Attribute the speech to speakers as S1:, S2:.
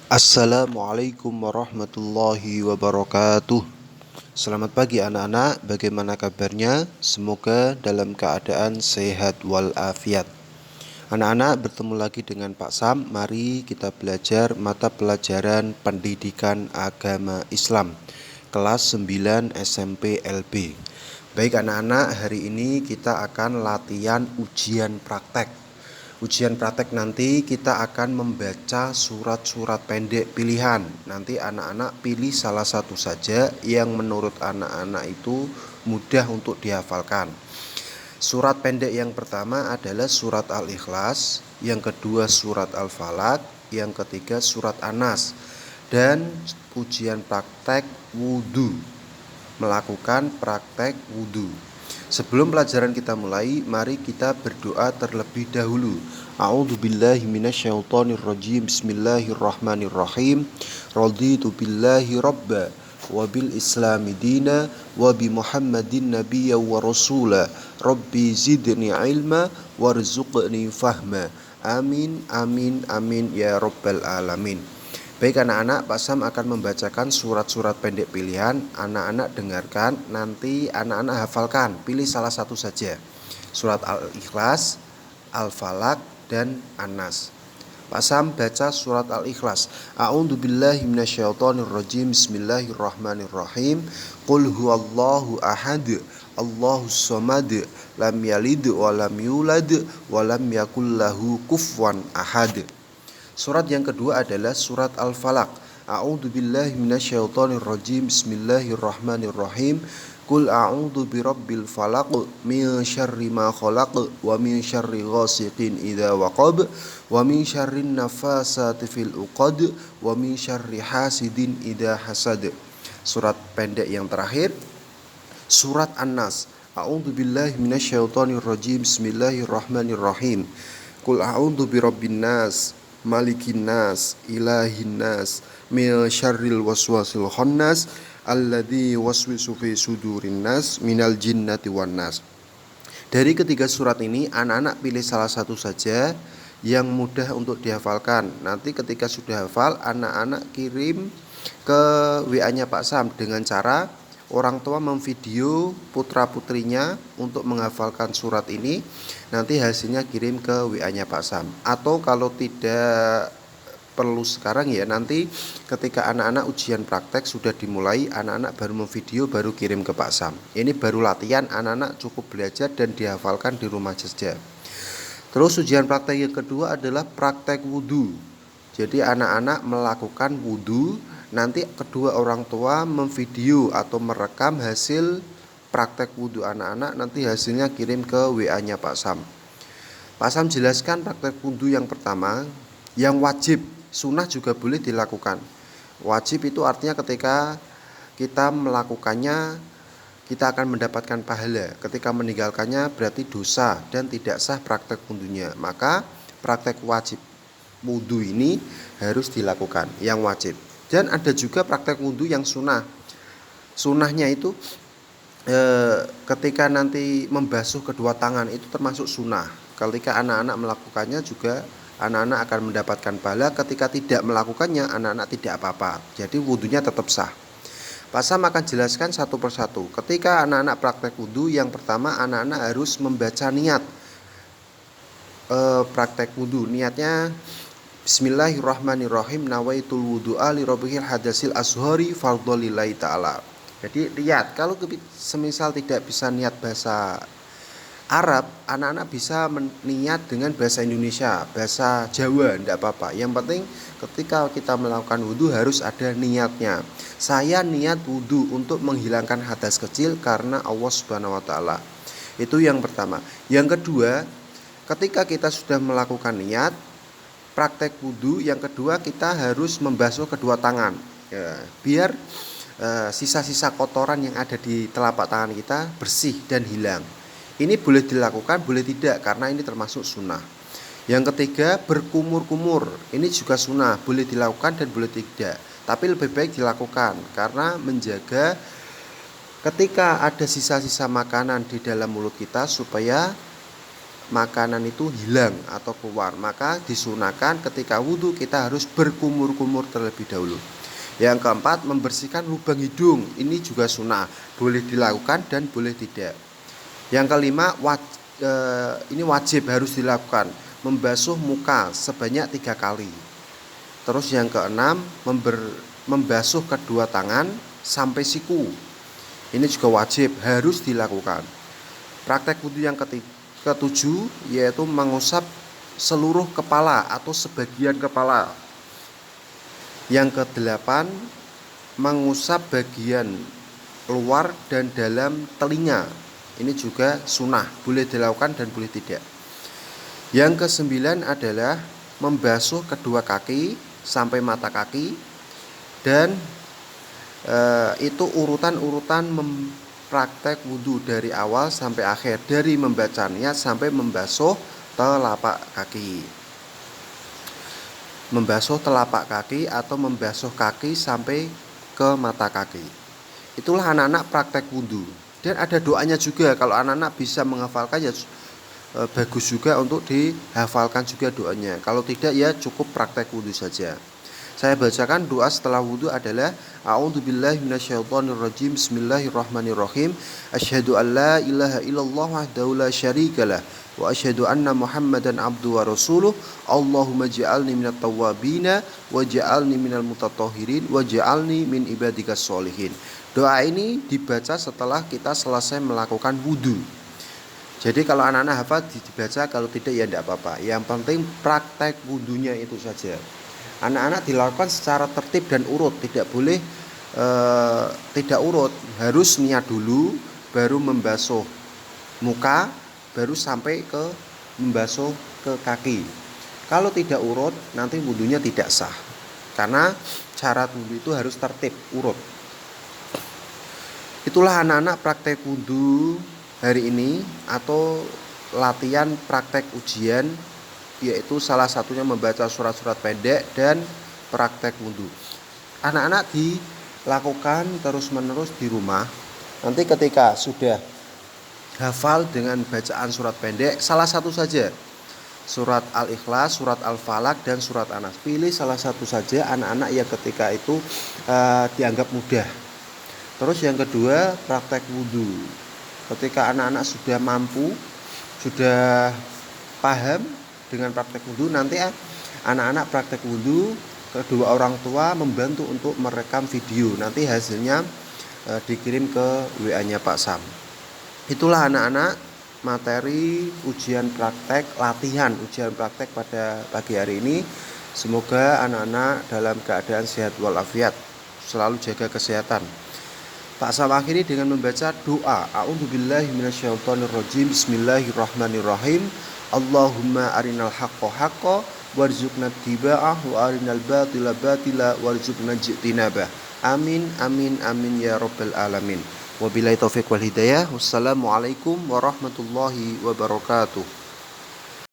S1: Assalamualaikum warahmatullahi wabarakatuh. Selamat pagi anak-anak, bagaimana kabarnya? Semoga dalam keadaan sehat walafiat. Anak-anak, bertemu lagi dengan Pak Sam. Mari kita belajar mata pelajaran Pendidikan Agama Islam kelas 9 SMP LB. Baik anak-anak, hari ini kita akan latihan ujian praktek. Ujian praktek nanti kita akan membaca surat-surat pendek pilihan. Nanti anak-anak pilih salah satu saja yang menurut anak-anak itu mudah untuk dihafalkan. Surat pendek yang pertama adalah surat Al-Ikhlas, yang kedua surat Al-Falaq, yang ketiga surat An-Nas. Dan ujian praktek wudhu, melakukan praktek wudhu. Sebelum pelajaran kita mulai, mari kita berdoa terlebih dahulu. A'udzubillahi minasyaitonirrajim. Bismillahirrahmanirrahim. Raditu billahi rabba wa bil islami dina wa bi Muhammadin nabiyya wa rasula. Rabbi zidni ilma warzuqni fahma. Amin amin amin ya rabbal alamin. Baik anak-anak, Pak Sam akan membacakan surat-surat pendek pilihan. Anak-anak dengarkan, nanti anak-anak hafalkan. Pilih salah satu saja. Surat Al-Ikhlas, Al-Falaq, dan An-Nas. Pak Sam baca surat Al-Ikhlas. A'udzubillahi minasyaitonirrajim. Bismillahirrahmanirrahim. Qul huwallahu ahad, Allahus samad, lam yalid wa lam yulad wa lam yakul lahu kufuwan ahad. Surat yang kedua adalah surat Al-Falaq. A'udzubillahi minasyaitonirrajim. Bismillahirrahmanirrahim. Qul a'udzu birabbil falaq min syarri ma khalaq wa min syarri ghasiqin idza waqab wa min syarrin nafasati fil uqad wa min syarri hasidin idza hasad. Surat pendek yang terakhir surat An-Nas. A'udzubillahi minasyaitonirrajim. Bismillahirrahmanirrahim. Qul a'udzu birabbin nas, malikin nas, ilahin nas, min syarril waswasil khannas, alladzi waswisu fi sudurin nas, minal jinnati wan nas. Dari ketiga surat ini, anak-anak pilih salah satu saja yang mudah untuk dihafalkan. Nanti ketika sudah hafal, anak-anak kirim ke WA-nya Pak Sam dengan cara orang tua memvideo putra-putrinya untuk menghafalkan surat ini. Nanti hasilnya kirim ke WA-nya Pak Sam. Atau kalau tidak perlu sekarang ya, nanti ketika anak-anak ujian praktek sudah dimulai, anak-anak baru memvideo, baru kirim ke Pak Sam. Ini baru latihan, anak-anak cukup belajar dan dihafalkan di rumah saja. Terus ujian praktek yang kedua adalah praktek wudhu. Jadi anak-anak melakukan wudhu. Nanti kedua orang tua memvideo atau merekam hasil praktek wudhu anak-anak. Nanti hasilnya kirim ke WA-nya Pak Sam. Pak Sam jelaskan praktek wudhu yang pertama, yang wajib. Sunnah juga boleh dilakukan. Wajib itu artinya ketika kita melakukannya kita akan mendapatkan pahala. Ketika meninggalkannya berarti dosa dan tidak sah praktek wudhunya. Maka praktek wajib wudhu ini harus dilakukan, yang wajib. Dan ada juga praktek wudhu yang sunnah. Sunnahnya itu ketika nanti membasuh kedua tangan itu termasuk sunnah. Ketika anak-anak melakukannya juga anak-anak akan mendapatkan pahala. Ketika tidak melakukannya, anak-anak tidak apa-apa. Jadi wudhunya tetap sah. Pak Sam akan jelaskan satu persatu. Ketika anak-anak praktek wudhu, yang pertama anak-anak harus membaca niat praktek wudhu. Niatnya Bismillahirrahmanirrahim. Nawaitul wudhu'a li rabbihil hadasil ashhari fardholillahi ta'ala. Jadi niat, kalau semisal tidak bisa niat bahasa Arab, anak-anak bisa niat dengan bahasa Indonesia, bahasa Jawa, tidak apa-apa. Yang penting ketika kita melakukan wudhu harus ada niatnya. Saya niat wudhu untuk menghilangkan hadas kecil karena Allah Subhanahu wa Ta'ala. Itu yang pertama. Yang kedua, ketika kita sudah melakukan niat praktek wudhu, yang kedua kita harus membasuh kedua tangan ya, biar sisa-sisa kotoran yang ada di telapak tangan kita bersih dan hilang. Ini boleh dilakukan, boleh tidak, karena ini termasuk sunnah. Yang ketiga, berkumur-kumur. Ini juga sunnah, boleh dilakukan dan boleh tidak. Tapi lebih baik dilakukan, karena menjaga ketika ada sisa-sisa makanan di dalam mulut kita supaya makanan itu hilang atau keluar. Maka disunahkan ketika wudhu kita harus berkumur-kumur terlebih dahulu. Yang keempat, membersihkan lubang hidung. Ini juga sunnah, boleh dilakukan dan boleh tidak. Yang kelima, ini wajib harus dilakukan, membasuh muka sebanyak 3 kali. Terus yang keenam, membasuh kedua tangan sampai siku. Ini juga wajib harus dilakukan. Praktek wudhu yang ketujuh yaitu mengusap seluruh kepala atau sebagian kepala. Yang kedelapan, mengusap bagian luar dan dalam telinga. Ini juga sunnah, boleh dilakukan dan boleh tidak. Yang kesembilan adalah membasuh kedua kaki sampai mata kaki, dan itu urutan-urutan praktek wudhu dari awal sampai akhir, dari membaca niat sampai membasuh telapak kaki. Membasuh telapak kaki atau membasuh kaki sampai ke mata kaki. Itulah anak-anak praktek wudhu. Dan ada doanya juga, kalau anak-anak bisa menghafalkan ya bagus juga untuk dihafalkan juga doanya. Kalau tidak ya cukup praktek wudhu saja. Saya bacakan doa setelah wudhu adalah A'udzubillahi minasyaitonirrajim. Bismillahirrahmanirrahim. Asyhadu an la ilaha illallah wahdahu la syarikalah wa asyhadu anna Muhammadan abduhu wa rasuluh. Allahumma ja'alni minat tawwabina wa ja'alni minal mutatahhirin wa ja'alni min ibadikas sholihin. Doa ini dibaca setelah kita selesai melakukan wudhu. Jadi kalau anak-anak hafal dibaca, kalau tidak ya tidak apa-apa. Yang penting praktek wudhunya itu saja. Anak-anak dilakukan secara tertib dan urut, tidak boleh tidak urut. Harus niat dulu, baru membasuh muka, baru sampai ke membasuh ke kaki. Kalau tidak urut, nanti wudhunya tidak sah. Karena syarat wudhu itu harus tertib, urut. Itulah anak-anak praktek wudhu hari ini, atau latihan praktek ujian, yaitu salah satunya membaca surat-surat pendek dan praktek wudhu. Anak-anak dilakukan terus-menerus di rumah. Nanti ketika sudah hafal dengan bacaan surat pendek, salah satu saja, surat Al-Ikhlas, surat Al-Falaq, dan surat An-Nas. Pilih salah satu saja anak-anak yang ketika itu dianggap mudah. Terus yang kedua, praktek wudhu. Ketika anak-anak sudah mampu, sudah paham dengan praktek wudhu, nanti anak-anak praktek wudhu, kedua orang tua membantu untuk merekam video. Nanti hasilnya dikirim ke WA-nya Pak Sam. Itulah anak-anak materi ujian praktek, latihan ujian praktek pada pagi hari ini. Semoga anak-anak dalam keadaan sehat walafiat, selalu jaga kesehatan. Pak Sam akhiri dengan membaca doa. A'udzubillahi minasyaitonirrajim. Bismillahirrahmanirrahim. Allahumma arinal haqqo haqqo warzuqna ittiba'ah wa arinal batila batila warzuqna ijtinabah. Amin amin amin ya rabbal alamin. Wabillahi taufiq wal hidayah. Wassalamualaikum warahmatullahi wabarakatuh.